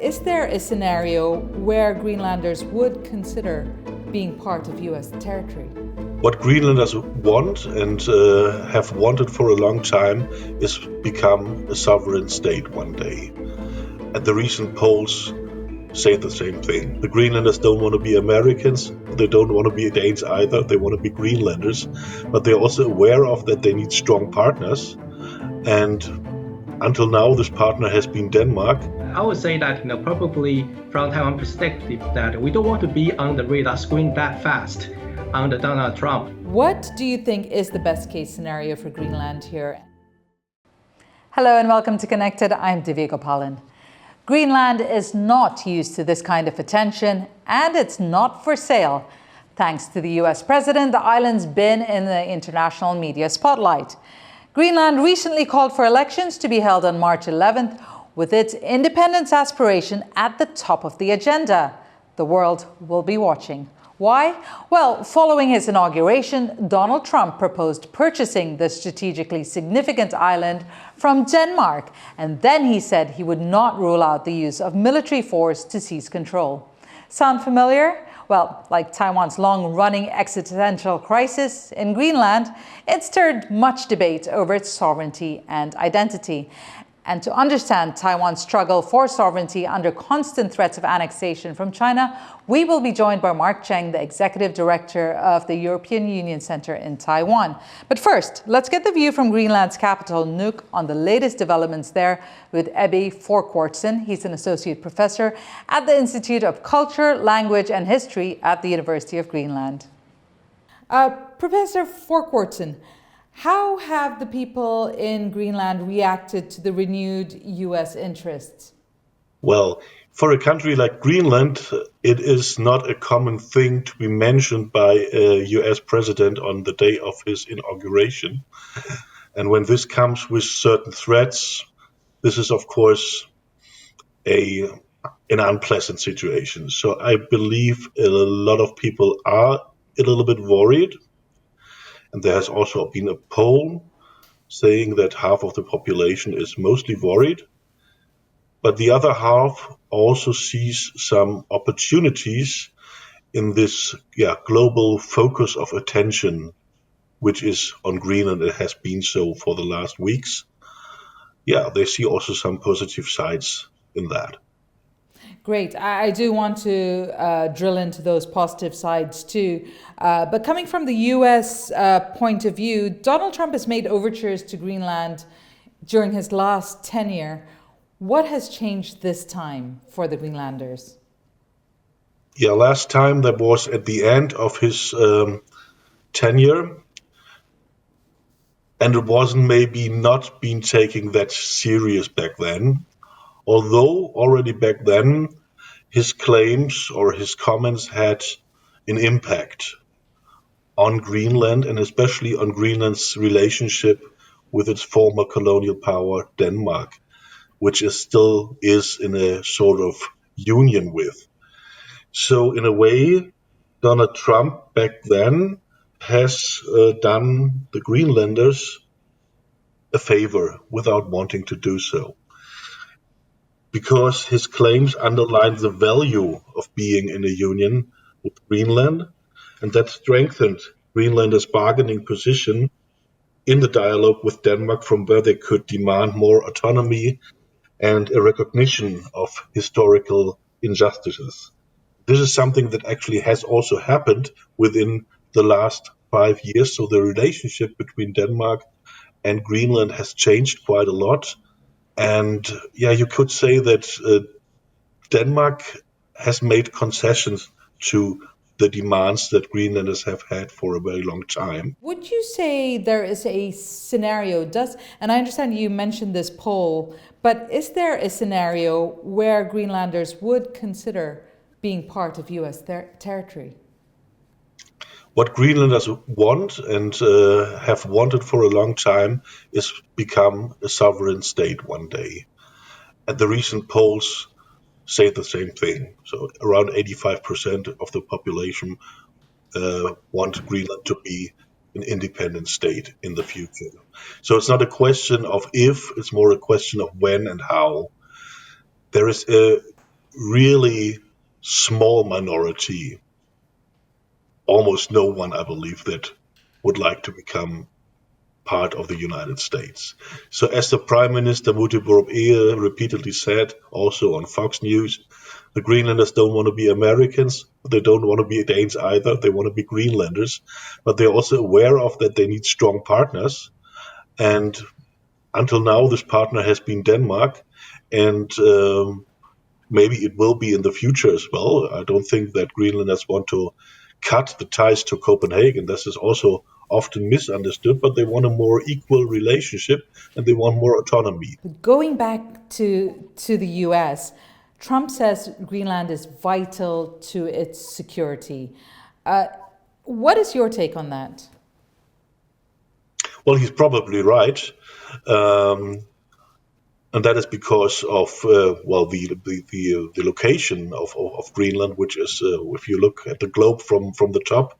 is there a scenario where Greenlanders would consider being part of US territory? What Greenlanders want and have wanted for a long time is become a sovereign state one day. And the recent polls say the same thing. The Greenlanders don't want to be Americans, they don't want to be Danes either, they want to be Greenlanders, but they're also aware of that they need strong partners. And until now, this partner has been Denmark. I would say that, probably from Taiwan perspective, that we don't want to be on the radar screen that fast under Donald Trump. What do you think is the best case scenario for Greenland here? Hello and welcome to Connected. I'm Divya Gopalan. Greenland is not used to this kind of attention, and it's not for sale. Thanks to the US president, the island's been in the international media spotlight. Greenland recently called for elections to be held on March 11th, with its independence aspiration at the top of the agenda. The world will be watching. Why? Well, following his inauguration, Donald Trump proposed purchasing the strategically significant island from Denmark, and then he said he would not rule out the use of military force to seize control. Sound familiar? Well, like Taiwan's long-running existential crisis in Greenland, it stirred much debate over its sovereignty and identity. And to understand Taiwan's struggle for sovereignty under constant threats of annexation from China, we will be joined by Mark Cheng, the Executive Director of the European Union Center in Taiwan. But first, let's get the view from Greenland's capital, Nuuk, on the latest developments there with Ebbe Forkwartsen. He's an Associate Professor at the Institute of Culture, Language and History at the University of Greenland. Professor Forkwartsen, how have the people in Greenland reacted to the renewed US interests? Well, for a country like Greenland, it is not a common thing to be mentioned by a US president on the day of his inauguration. And when this comes with certain threats, this is, of course, an unpleasant situation. So I believe a lot of people are a little bit worried. And there has also been a poll saying that half of the population is mostly worried. But the other half also sees some opportunities in this global focus of attention, which is on Greenland. It has been so for the last weeks. They see also some positive sides in that. Great. I do want to drill into those positive sides too. But coming from the US point of view, Donald Trump has made overtures to Greenland during his last tenure. What has changed this time for the Greenlanders? Last time that was at the end of his tenure. And it wasn't maybe not been taken that serious back then. Although already back then, his claims or his comments had an impact on Greenland and especially on Greenland's relationship with its former colonial power, Denmark, which still is in a sort of union with. So in a way, Donald Trump back then has done the Greenlanders a favor without wanting to do so, because his claims underline the value of being in a union with Greenland, and that strengthened Greenland's bargaining position in the dialogue with Denmark, from where they could demand more autonomy and a recognition of historical injustices. This is something that actually has also happened within the last 5 years, so the relationship between Denmark and Greenland has changed quite a lot. And you could say that Denmark has made concessions to the demands that Greenlanders have had for a very long time. Would you say there is a scenario, and I understand you mentioned this poll, but is there a scenario where Greenlanders would consider being part of US territory? What Greenlanders want and have wanted for a long time is become a sovereign state one day. And the recent polls say the same thing. So around 85% of the population want Greenland to be an independent state in the future. So it's not a question of if, it's more a question of when and how. There is a really small minority, almost no one, I believe, that would like to become part of the United States. So as the Prime Minister Mutti repeatedly said, also on Fox News, the Greenlanders don't want to be Americans, but they don't want to be Danes either. They want to be Greenlanders, but they're also aware of that they need strong partners. And until now, this partner has been Denmark, and maybe it will be in the future as well. I don't think that Greenlanders want to cut the ties to Copenhagen. This is also often misunderstood, but they want a more equal relationship and they want more autonomy. Going back to the US, Trump says Greenland is vital to its security. What is your take on that? Well, he's probably right. And that is because of the location of Greenland, which is if you look at the globe from the top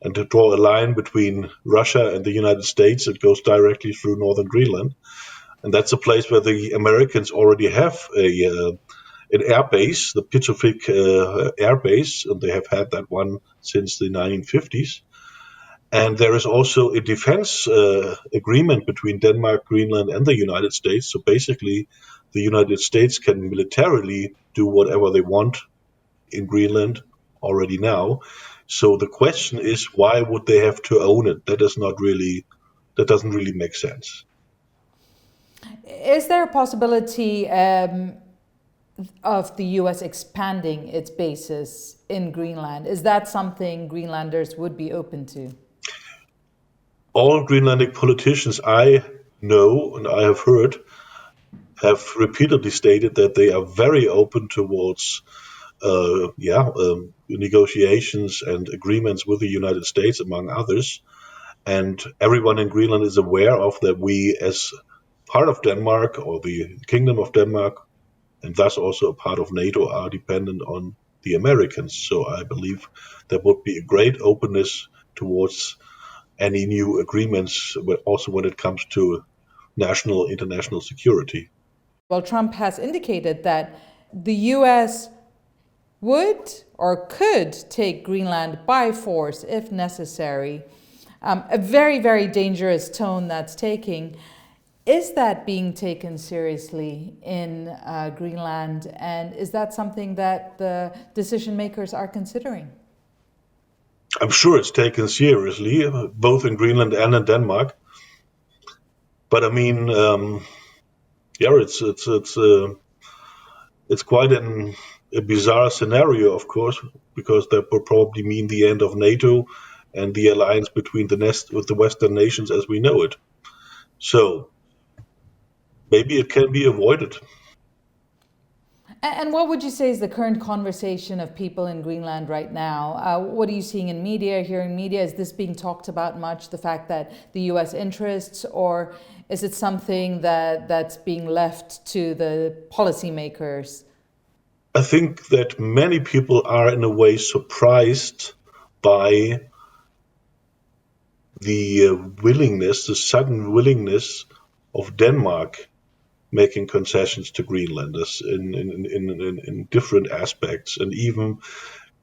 and to draw a line between Russia and the United States, it goes directly through northern Greenland, and that's a place where the Americans already have an air base, the Pitofik air base, and they have had that one since the 1950s. And there is also a defense agreement between Denmark, Greenland, and the United States. So basically, the United States can militarily do whatever they want in Greenland already now. So the question is, why would they have to own it? That doesn't really make sense. Is there a possibility of the US expanding its bases in Greenland? Is that something Greenlanders would be open to? All Greenlandic politicians I know and I have heard have repeatedly stated that they are very open towards negotiations and agreements with the United States, among others. And everyone in Greenland is aware of that we, as part of Denmark or the Kingdom of Denmark, and thus also a part of NATO, are dependent on the Americans. So I believe there would be a great openness towards any new agreements, but also when it comes to international security. Well, Trump has indicated that the US would or could take Greenland by force if necessary. A very, very dangerous tone that's taking. Is that being taken seriously in Greenland? And is that something that the decision makers are considering? I'm sure it's taken seriously, both in Greenland and in Denmark. But I mean, it's quite a bizarre scenario, of course, because that would probably mean the end of NATO and the alliance between with the Western nations as we know it. So maybe it can be avoided. And what would you say is the current conversation of people in Greenland right now? What are you seeing in media, hearing media? Is this being talked about much, the fact that the US interests, or is it something that's being left to the policymakers? I think that many people are in a way surprised by the sudden willingness of Denmark making concessions to Greenlanders in different aspects, and even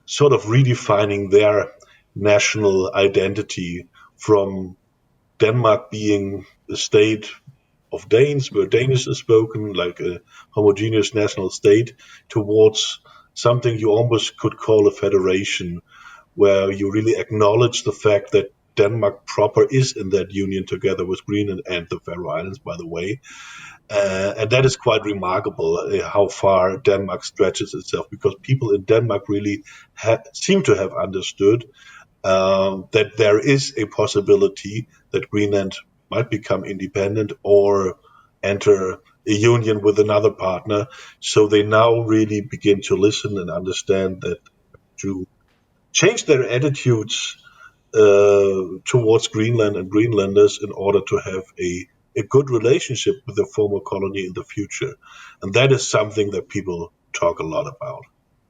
sort of redefining their national identity from Denmark being a state of Danes, where Danish is spoken, like a homogeneous national state, towards something you almost could call a federation, where you really acknowledge the fact that Denmark proper is in that union together with Greenland and the Faroe Islands, by the way. And that is quite remarkable, how far Denmark stretches itself, because people in Denmark really seem to have understood that there is a possibility that Greenland might become independent or enter a union with another partner. So they now really begin to listen and understand that to change their attitudes towards Greenland and Greenlanders in order to have a good relationship with the former colony in the future. And that is something that people talk a lot about.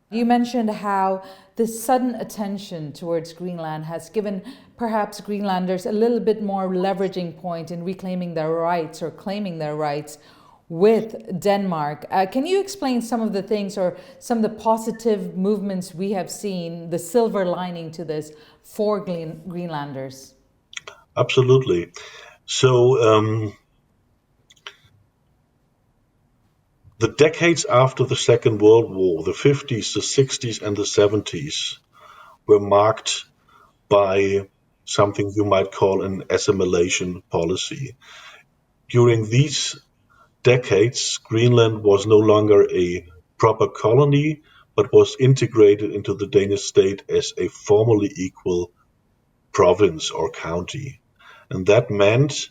You mentioned how this sudden attention towards Greenland has given perhaps Greenlanders a little bit more leveraging point in reclaiming their rights or claiming their rights. with Denmark. Can you explain some of the things or some of the positive movements we have seen, the silver lining to this for Greenlanders? Absolutely. So the decades after the Second World War, the 50s, the 60s, and the 70s, were marked by something you might call an assimilation policy. During these decades, Greenland was no longer a proper colony, but was integrated into the Danish state as a formally equal province or county. And that meant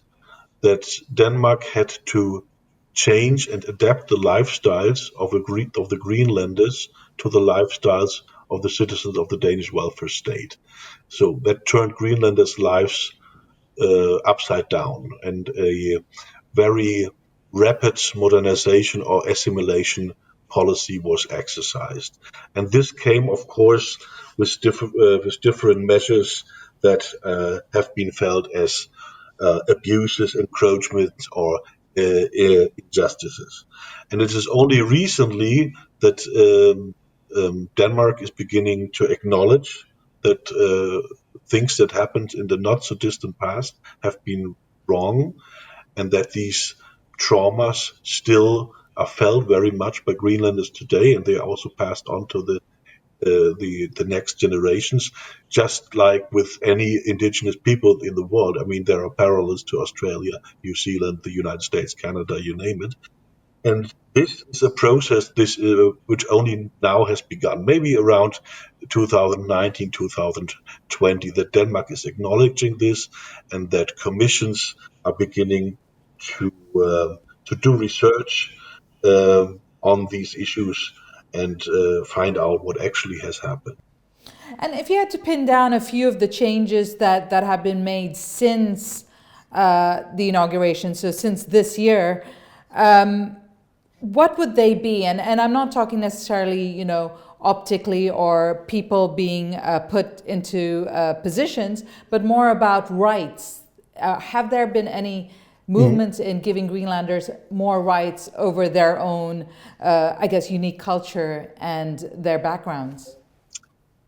that Denmark had to change and adapt the lifestyles of the Greenlanders to the lifestyles of the citizens of the Danish welfare state. So that turned Greenlanders' lives upside down, and a very rapid modernization or assimilation policy was exercised. And this came, of course, with different measures that have been felt as abuses, encroachments, or injustices. And it is only recently that Denmark is beginning to acknowledge that things that happened in the not so distant past have been wrong, and that these traumas still are felt very much by Greenlanders today, and they are also passed on to the next generations, just like with any indigenous people in the world. I mean, there are parallels to Australia, New Zealand, the United States, Canada, you name it. And this is a process which only now has begun, maybe around 2019, 2020, that Denmark is acknowledging this, and that commissions are beginning to do research on these issues and find out what actually has happened. And if you had to pin down a few of the changes that have been made since the inauguration, so since this year, what would they be? And I'm not talking necessarily, optically or people being put into positions, but more about rights. Have there been any movements in giving Greenlanders more rights over their own, unique culture and their backgrounds?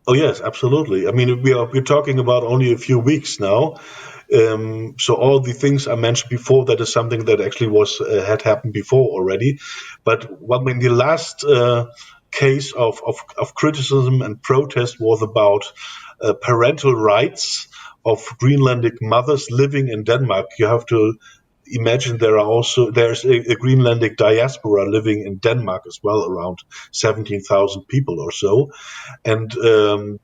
Oh yes, absolutely. I mean, we're talking about only a few weeks now. So all the things I mentioned before, that is something that actually had happened before already. But the last case of criticism and protest was about parental rights of Greenlandic mothers living in Denmark. You have to imagine there's a Greenlandic diaspora living in Denmark as well, around 17,000 people or so. And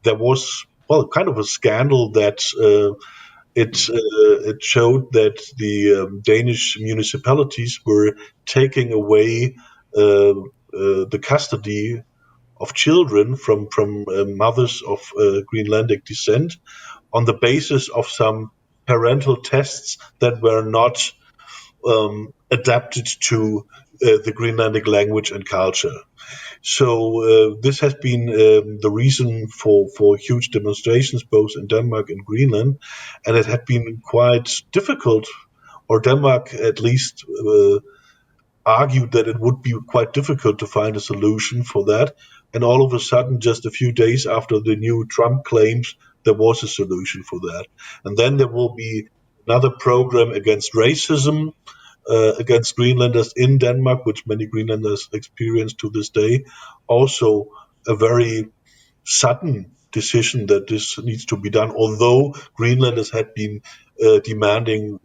there was kind of a scandal that it showed that the Danish municipalities were taking away the custody of children from mothers of Greenlandic descent on the basis of some parental tests that were not adapted to the Greenlandic language and culture. So this has been the reason for huge demonstrations both in Denmark and Greenland, and it had been quite difficult, or Denmark at least argued that it would be quite difficult to find a solution for that. And all of a sudden, just a few days after the new Trump claims, there was a solution for that. And then there will be another program against racism, against Greenlanders in Denmark, which many Greenlanders experience to this day. Also, a very sudden decision that this needs to be done, although Greenlanders had been demanding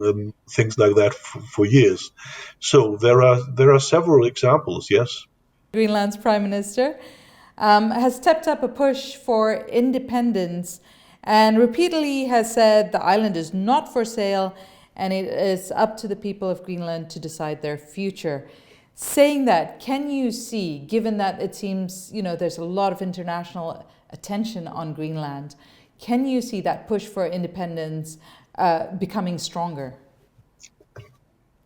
things like that for years. So there are several examples, yes. Greenland's Prime Minister has stepped up a push for independence and repeatedly has said the island is not for sale and it is up to the people of Greenland to decide their future. Saying that, can you see, given that it seems, there's a lot of international attention on Greenland, can you see that push for independence becoming stronger?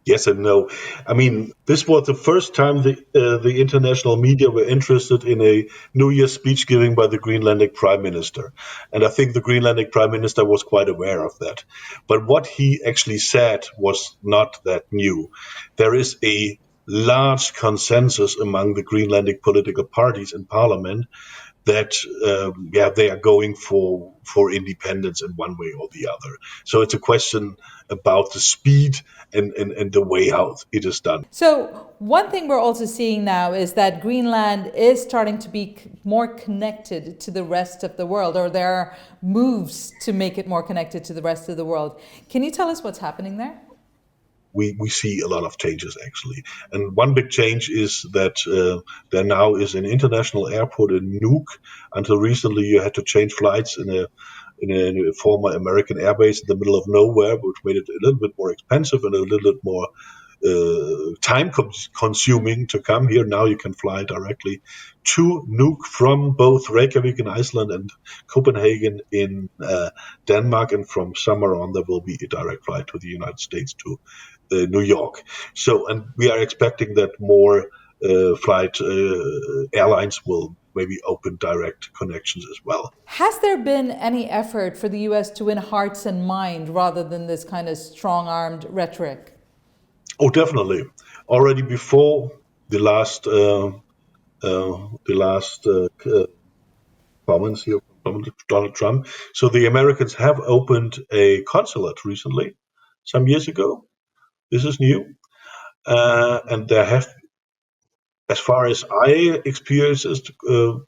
Yes and no. I mean, this was the first time the international media were interested in a New Year's speech given by the Greenlandic Prime Minister. And I think the Greenlandic Prime Minister was quite aware of that. But what he actually said was not that new. There is a large consensus among the Greenlandic political parties in parliament that they are going for independence in one way or the other. So it's a question about the speed and the way how it is done. So one thing we're also seeing now is that Greenland is starting to be more connected to the rest of the world, or there are moves to make it more connected to the rest of the world. Can you tell us what's happening there? We see a lot of changes, actually. And one big change is that there now is an international airport in Nuuk. Until recently, you had to change flights in a former American airbase in the middle of nowhere, which made it a little bit more expensive and a little bit more time consuming to come here. Now you can fly directly to Nuuk from both Reykjavik in Iceland and Copenhagen in Denmark. And from summer on, there will be a direct flight to the United States to New York. So, and we are expecting that more flight airlines will maybe open direct connections as well. Has there been any effort for the US to win hearts and mind rather than this kind of strong-armed rhetoric? Oh, definitely. Already before the last comments here from Donald Trump, so the Americans have opened a consulate recently, some years ago. This is new, and there have, as far as I experienced,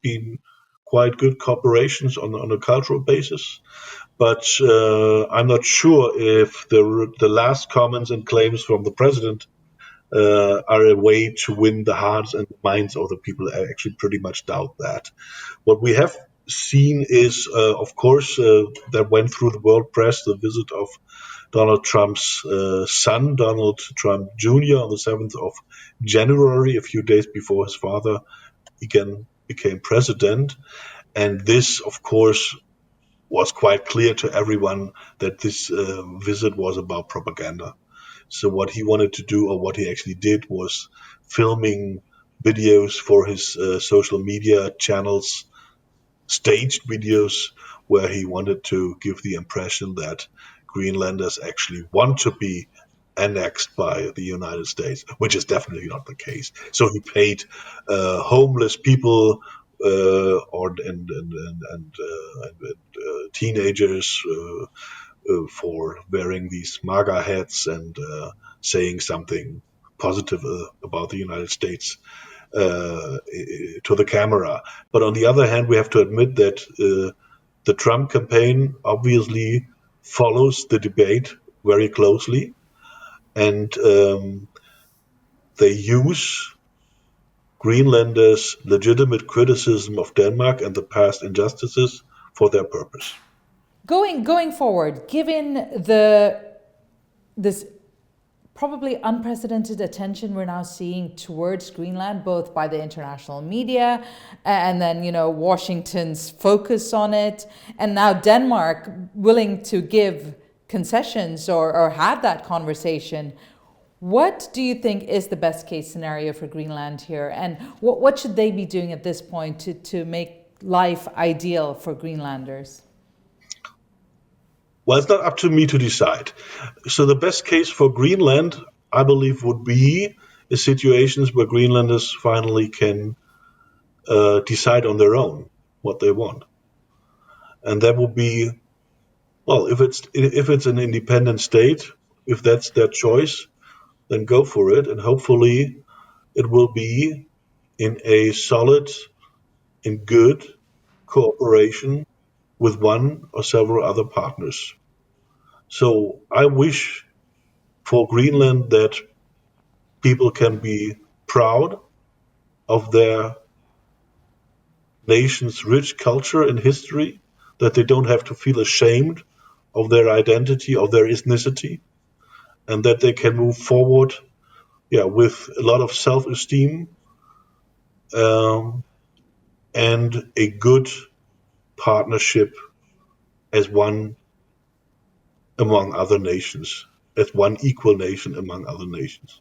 been quite good cooperations on a cultural basis. But I'm not sure if the last comments and claims from the president are a way to win the hearts and minds of the people. I actually pretty much doubt that. What we have seen is, of course, that went through the world press, the visit of Donald Trump's son, Donald Trump Jr., on the 7th of January, a few days before his father again became president. And this, of course, was quite clear to everyone that this visit was about propaganda. So what he wanted to do, or what he actually did, was filming videos for his social media channels, staged videos, where he wanted to give the impression that Greenlanders actually want to be annexed by the United States, which is definitely not the case. So he paid homeless people and teenagers for wearing these MAGA hats and saying something positive about the United States to the camera. But on the other hand, we have to admit that the Trump campaign obviously follows the debate very closely, and they use Greenlanders' legitimate criticism of Denmark and the past injustices for their purpose. Going forward, given this probably unprecedented attention we're now seeing towards Greenland, both by the international media and then, Washington's focus on it, and now Denmark willing to give concessions or have that conversation, what do you think is the best case scenario for Greenland here? And what should they be doing at this point to make life ideal for Greenlanders? Well, it's not up to me to decide. So the best case for Greenland, I believe, would be situations where Greenlanders finally can decide on their own what they want. And that would be, well, if it's an independent state, if that's their choice, then go for it. And hopefully it will be in a solid and good cooperation with one or several other partners. So I wish for Greenland that people can be proud of their nation's rich culture and history, that they don't have to feel ashamed of their identity, of their ethnicity, and that they can move forward with a lot of self-esteem and a good partnership as one among other nations, as one equal nation among other nations.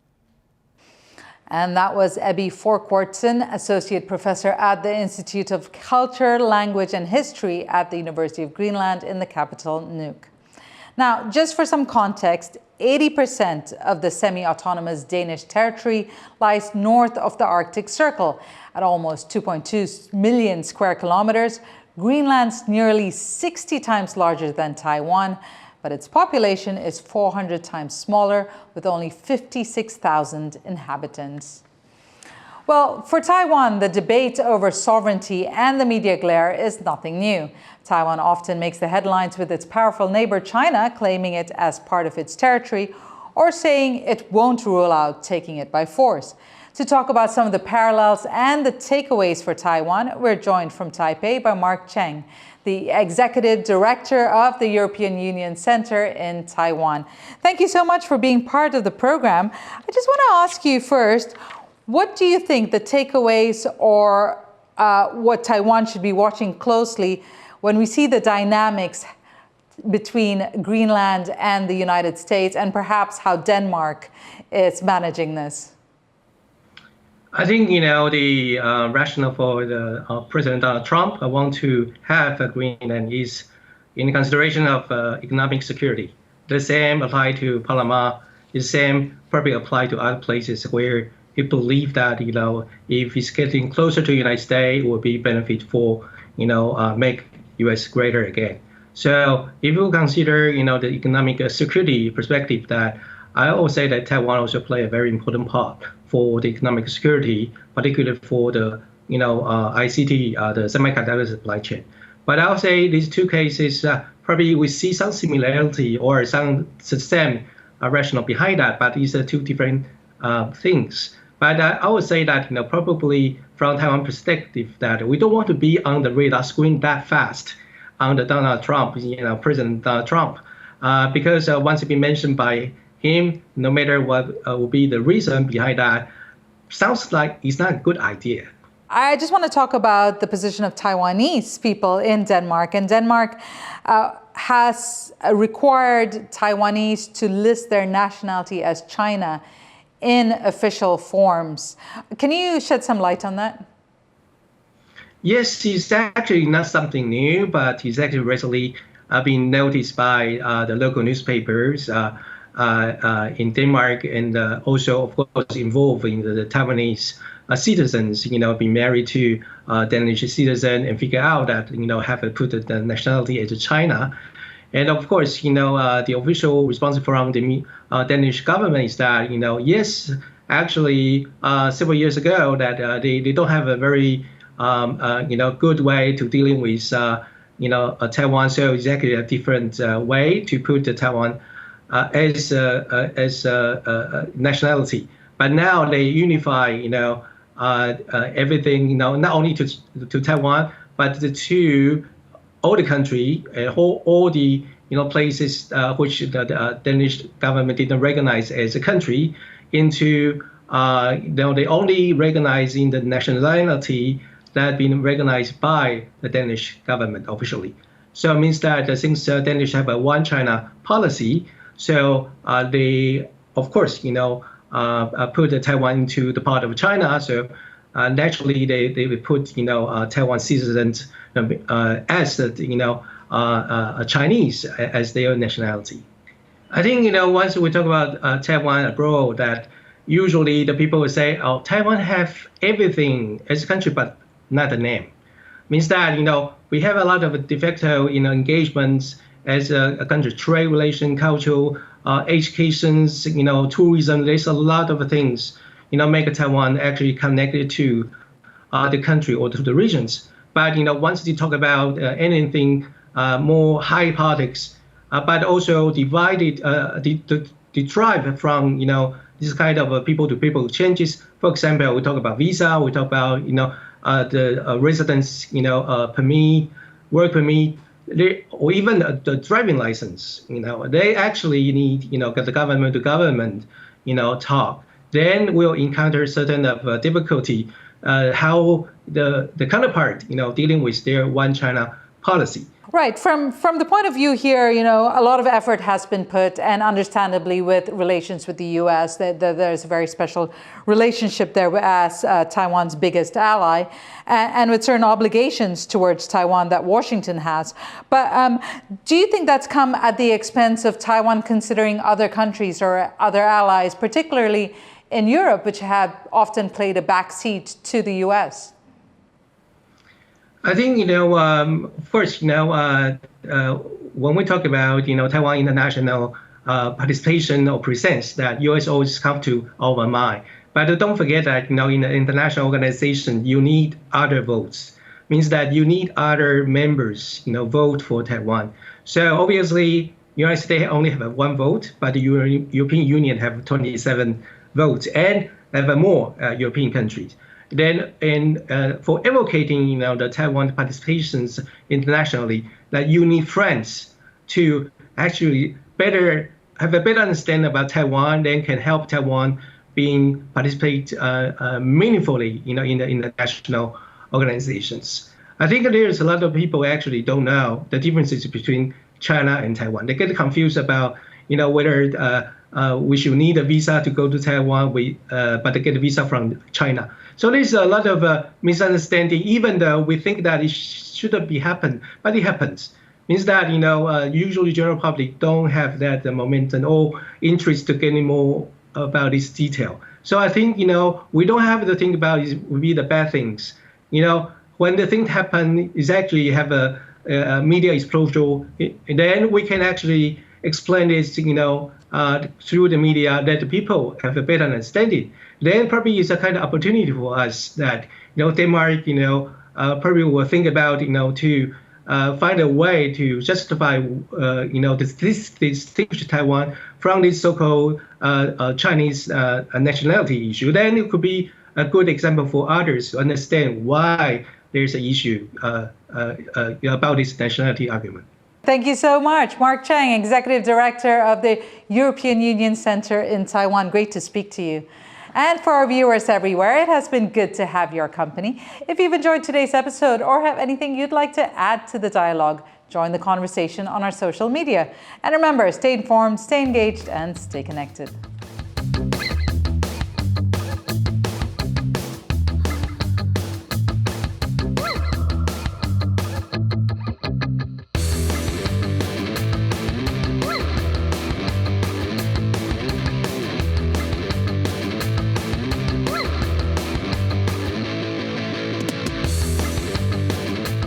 And that was Ebbe Forkwartson, Associate Professor at the Institute of Culture, Language and History at the University of Greenland in the capital, Nuuk. Now, just for some context, 80% of the semi-autonomous Danish territory lies north of the Arctic Circle. At almost 2.2 million square kilometers, Greenland's nearly 60 times larger than Taiwan, but its population is 400 times smaller, with only 56,000 inhabitants. Well, for Taiwan, the debate over sovereignty and the media glare is nothing new. Taiwan often makes the headlines with its powerful neighbor China claiming it as part of its territory or saying it won't rule out taking it by force. To talk about some of the parallels and the takeaways for Taiwan, we're joined from Taipei by Mark Cheng, the Executive Director of the European Union Center in Taiwan. Thank you so much for being part of the program. I just want to ask you first, what do you think the takeaways or what Taiwan should be watching closely when we see the dynamics between Greenland and the United States, and perhaps how Denmark is managing this? I think, the rationale for the President Donald Trump want to have Greenland is in consideration of economic security. The same apply to Panama. The same probably apply to other places where he believed that, if he's getting closer to the United States, it will be benefit for, make U.S. greater again. So if you consider, the economic security perspective, that I always say that Taiwan also play a very important part for the economic security, particularly for the, ICT, the semiconductor supply chain. But I'll say these two cases, probably we see some similarity or some same rationale behind that, but these are two different things. But I would say that, probably from Taiwan perspective, that we don't want to be on the radar screen that fast under Donald Trump, President Donald Trump, because once it's been mentioned by him, no matter what will be the reason behind that, sounds like it's not a good idea. I just want to talk about the position of Taiwanese people in Denmark. And Denmark has required Taiwanese to list their nationality as China in official forms. Can you shed some light on that? Yes, it's actually not something new, but it's actually recently been noticed by the local newspapers in Denmark, and also, of course, involved in the Taiwanese citizens, being married to Danish citizen and figure out that, have to put the nationality as China. And of course, the official response from the Danish government is that, yes, actually, several years ago, that they don't have a very, good way to dealing with, Taiwan. So it's actually a different way to put the Taiwan as nationality. But now they unify, everything, not only to Taiwan, but to all the country, all the places which the Danish government didn't recognize as a country, into they only recognizing the nationality that been recognized by the Danish government officially. So it means that since Danish have a one China policy, so they of course put Taiwan into the part of China. So naturally they will put Taiwan citizens as a Chinese as their nationality. I think once we talk about Taiwan abroad, that usually the people will say, "Oh, Taiwan have everything as a country, but not the name." Means that we have a lot of de facto engagements as a country, trade relation, cultural, educations, tourism. There's a lot of things make Taiwan actually connected to the country or to the regions. But once you talk about anything more high politics, but also divided, deprived from this kind of people-to-people exchanges. For example, we talk about visa, we talk about the residence permit, work permit, or even the driving license. They actually need the government to government talk. Then we'll encounter certain difficulty how the counterpart dealing with their one China policy. Right. From the point of view here, a lot of effort has been put, and understandably with relations with the U.S., there's a very special relationship there as Taiwan's biggest ally, and with certain obligations towards Taiwan that Washington has. But do you think that's come at the expense of Taiwan considering other countries or other allies, particularly in Europe, which have often played a backseat to the U.S.? I think, first, when we talk about, Taiwan international participation or presence, that U.S. always come to our mind. But don't forget that, in the international organization, you need other votes. Means that you need other members, vote for Taiwan. So obviously, United States only have one vote, but the European Union have 27 votes and have more European countries. Then, for advocating, the Taiwan participations internationally, that you need friends to actually have a better understanding about Taiwan, then can help Taiwan participate meaningfully, in the international organizations. I think there's a lot of people actually don't know the differences between China and Taiwan. They get confused about, whether we should need a visa to go to Taiwan, but they get a visa from China. So there's a lot of misunderstanding, even though we think that it shouldn't be happen, but it happens. Means that, usually general public don't have that momentum or interest to get any more about this detail. So I think, we don't have to think about it would be the bad things. When the thing happen is actually have a media exposure, then we can actually explain this, through the media, that the people have a better understanding. Then probably it's a kind of opportunity for us that, Denmark, probably will think about, to find a way to justify, distinguish Taiwan from this so-called Chinese nationality issue. Then it could be a good example for others to understand why there's an issue about this nationality argument. Thank you so much. Mark Chang, Executive Director of the European Union Center in Taiwan. Great to speak to you. And for our viewers everywhere, it has been good to have your company. If you've enjoyed today's episode or have anything you'd like to add to the dialogue, join the conversation on our social media. And remember, stay informed, stay engaged, and stay connected.